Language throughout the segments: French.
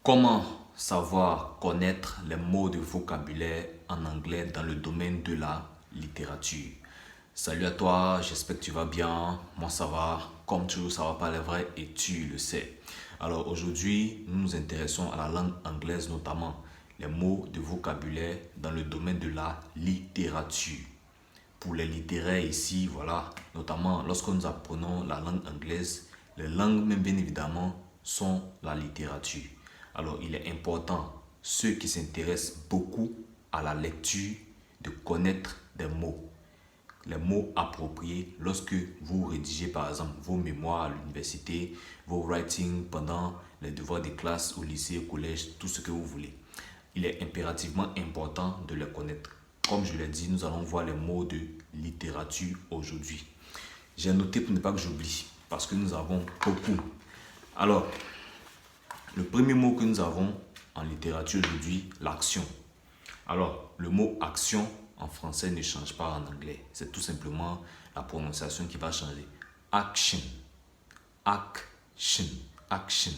Comment savoir connaître les mots de vocabulaire en anglais dans le domaine de la littérature? Salut à toi, j'espère que tu vas bien. Moi ça va, comme toujours ça va pas les vrais et tu le sais. Alors aujourd'hui, nous nous intéressons à la langue anglaise, notamment les mots de vocabulaire dans le domaine de la littérature. Pour les littéraires ici, voilà, notamment lorsque nous apprenons la langue anglaise, les langues même bien évidemment sont la littérature. Alors il est important, ceux qui s'intéressent beaucoup à la lecture, de connaître des mots, les mots appropriés lorsque vous rédigez par exemple vos mémoires à l'université, vos writings pendant les devoirs de classe au lycée, au collège, tout ce que vous voulez. Il est impérativement important de les connaître. Comme je l'ai dit, nous allons voir les mots de littérature aujourd'hui. J'ai noté pour ne pas que j'oublie, parce que nous avons beaucoup. Alors, le premier mot que nous avons en littérature aujourd'hui, l'action. Alors, le mot action en français ne change pas en anglais. C'est tout simplement la prononciation qui va changer. Action, action, action.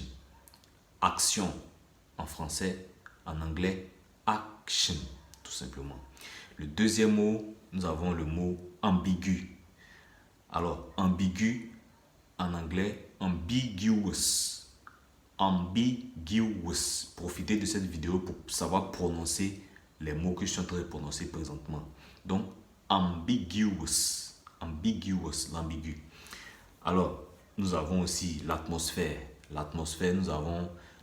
Action en français, en anglais, action, tout simplement. Le deuxième mot, nous avons le mot ambigu. Alors, ambigu en anglais, ambiguous. Ambiguous. Profitez de cette vidéo pour savoir prononcer les mots que je suis en train de prononcer présentement. Donc, ambiguous. Ambiguous, l'ambigu. Alors, nous avons aussi l'atmosphère. L'atmosphère,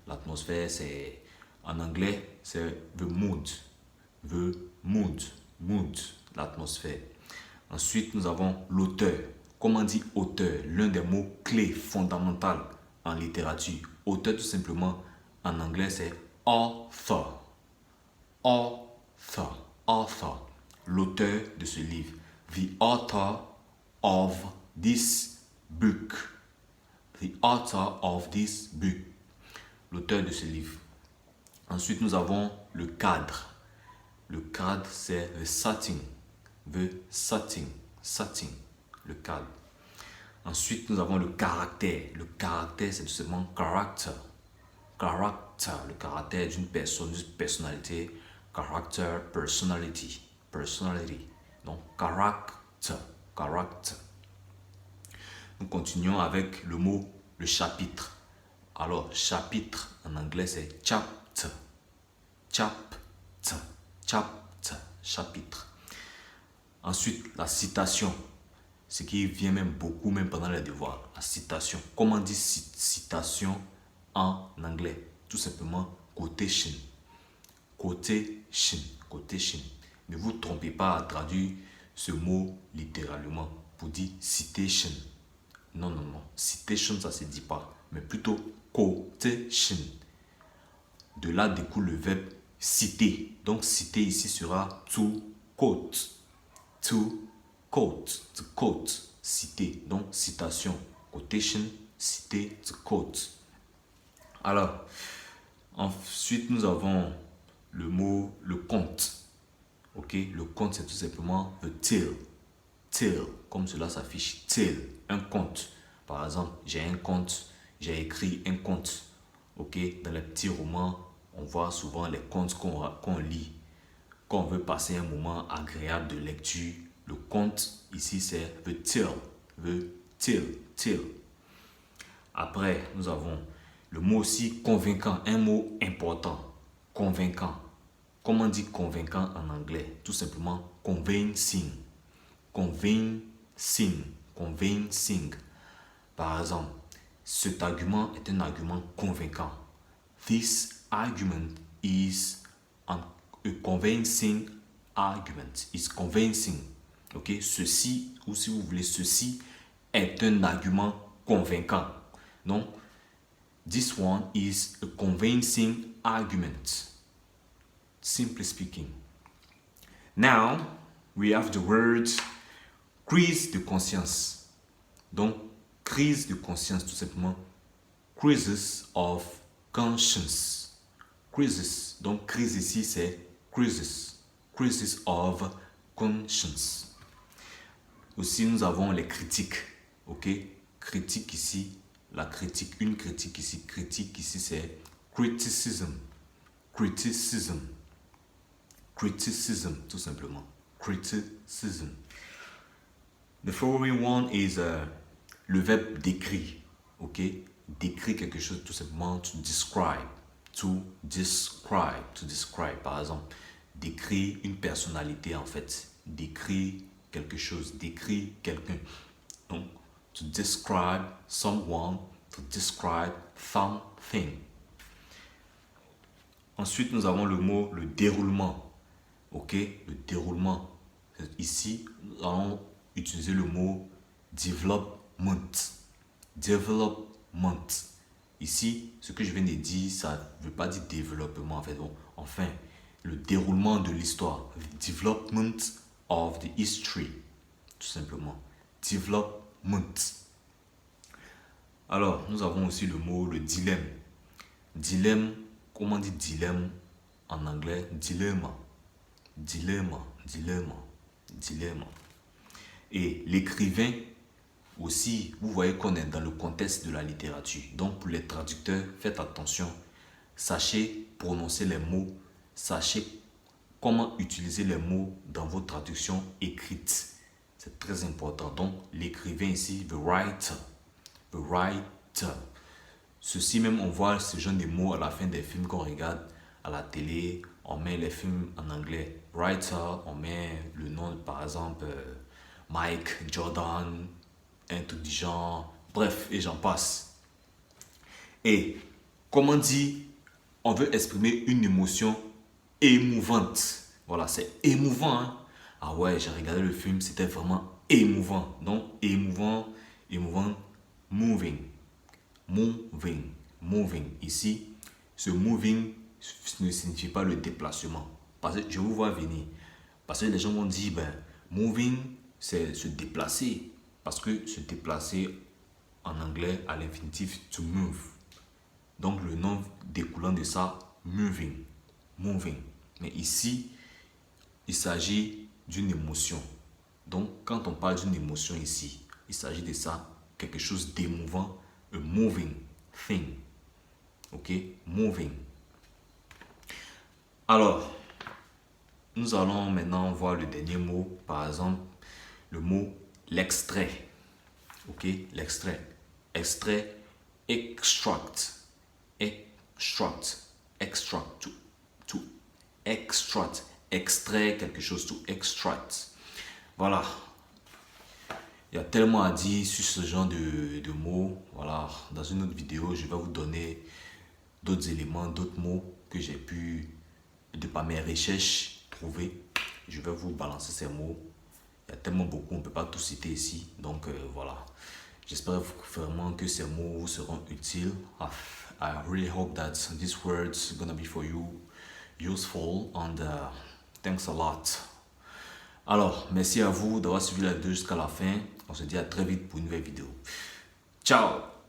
l'atmosphère, c'est, en anglais, c'est the mood. The mood. Mood, l'atmosphère. Ensuite, nous avons l'auteur. Comment dit auteur? L'un des mots clés fondamentaux en littérature. Auteur, tout simplement, en anglais, c'est author. Author. Author. L'auteur de ce livre. The author of this book. The author of this book. L'auteur de ce livre. Ensuite, nous avons le cadre. Le cadre, c'est the setting. The setting. Setting. Le cadre. Ensuite, nous avons le caractère. Le caractère, c'est tout simplement character. Character. Le caractère d'une personne, d'une personnalité. Character, personality. Personality. Donc, character. Character. Nous continuons avec le mot, le chapitre. Alors, chapitre, en anglais, c'est chapter. Chapter. Chapter. Chapitre. Ensuite, la citation. Ce qui vient même beaucoup, même pendant les devoirs. La citation. Comment on dit citation en anglais? Tout simplement quotation. Quotation. Quotation. Ne vous trompez pas à traduire ce mot littéralement pour dire citation. Non, non, non. Citation, ça ne se dit pas. Mais plutôt quotation. De là découle le verbe citer. Donc, citer ici sera to quote. To quote, to quote, citer, donc citation, quotation, citer, to quote. Alors, ensuite nous avons le mot, le conte. Ok, le conte c'est tout simplement the tale. Tale, comme cela s'affiche, tale, un conte. Par exemple, j'ai un conte, j'ai écrit un conte. Ok, dans les petits romans, on voit souvent les contes qu'on lit. Quand on veut passer un moment agréable de lecture, le conte, ici, c'est the tale. The tale. Tale. Après, nous avons le mot aussi convaincant. Un mot important. Convaincant. Comment on dit convaincant en anglais? Tout simplement convincing. Convincing. Convincing. Par exemple, cet argument est un argument convaincant. This argument is a convincing argument. Is convincing. Ok, ceci, ou si vous voulez, ceci est un argument convaincant. Donc, this one is a convincing argument. Simply speaking. Now, we have the word crise de conscience. Donc, crise de conscience, tout simplement. Crisis of conscience. Crisis. Donc, crise ici, c'est crisis. Crisis of conscience. Aussi, nous avons les critiques. Ok, critique ici, la critique, une critique ici, c'est criticism, criticism, criticism, tout simplement. Criticism. The following one is le verbe décrit, ok? Décrit quelque chose tout simplement, to describe, to describe, to describe. Par exemple, décrit une personnalité en fait, décrit quelque chose, décrit quelqu'un. Donc, to describe someone, to describe something. Ensuite, nous avons le mot le déroulement. Ok, le déroulement. Ici, nous allons utiliser le mot development. Development. Ici, ce que je viens de dire, ça ne veut pas dire développement. En fait, bon, enfin, le déroulement de l'histoire. Development of the history. Tout simplement. Development. Alors, nous avons aussi le mot le dilemme. Dilemme, comment on dit dilemme en anglais? Dilemma. Dilemma, dilemma, dilemma. Et l'écrivain aussi, vous voyez qu'on est dans le contexte de la littérature. Donc pour les traducteurs, faites attention. Sachez prononcer les mots. Sachez comment utiliser les mots dans vos traductions écrites. C'est très important. Donc l'écrivain ici, the writer. The writer. Ceci même, on voit ce genre de mots à la fin des films qu'on regarde à la télé. On met les films en anglais. Writer, on met le nom, par exemple, Mike Jordan, un truc du genre. Bref, et j'en passe. Et, comme on dit, on veut exprimer une émotion émouvante. Voilà, c'est émouvant. Hein? Ah ouais, j'ai regardé le film, c'était vraiment émouvant. Donc, émouvant, émouvant, moving. Moving, moving. Ici, ce moving ne signifie pas le déplacement. Parce que je vous vois venir. Parce que les gens vont dire, ben, moving, c'est se déplacer. Parce que se déplacer en anglais à l'infinitif, to move. Donc le nom découlant de ça, moving. Moving. Mais ici, il s'agit d'une émotion. Donc quand on parle d'une émotion ici, il s'agit de ça, quelque chose d'émouvant, a moving thing. Ok, moving. Alors, nous allons maintenant voir le dernier mot, par exemple, le mot l'extrait. Ok, l'extrait. Extrait, extract. Extract. Extract. To extract. Extrait quelque chose, to extract. Voilà. Il y a tellement à dire sur ce genre de mots. Voilà, dans une autre vidéo, je vais vous donner d'autres éléments, d'autres mots que j'ai pu, de par mes recherches, trouver. Je vais vous balancer ces mots. Il y a tellement beaucoup, on ne peut pas tout citer ici. Donc voilà. J'espère vraiment que ces mots vous seront utiles. I really hope that these words are gonna be for you useful and thanks a lot. Alors, merci à vous d'avoir suivi la vidéo jusqu'à la fin. On se dit à très vite pour une nouvelle vidéo. Ciao!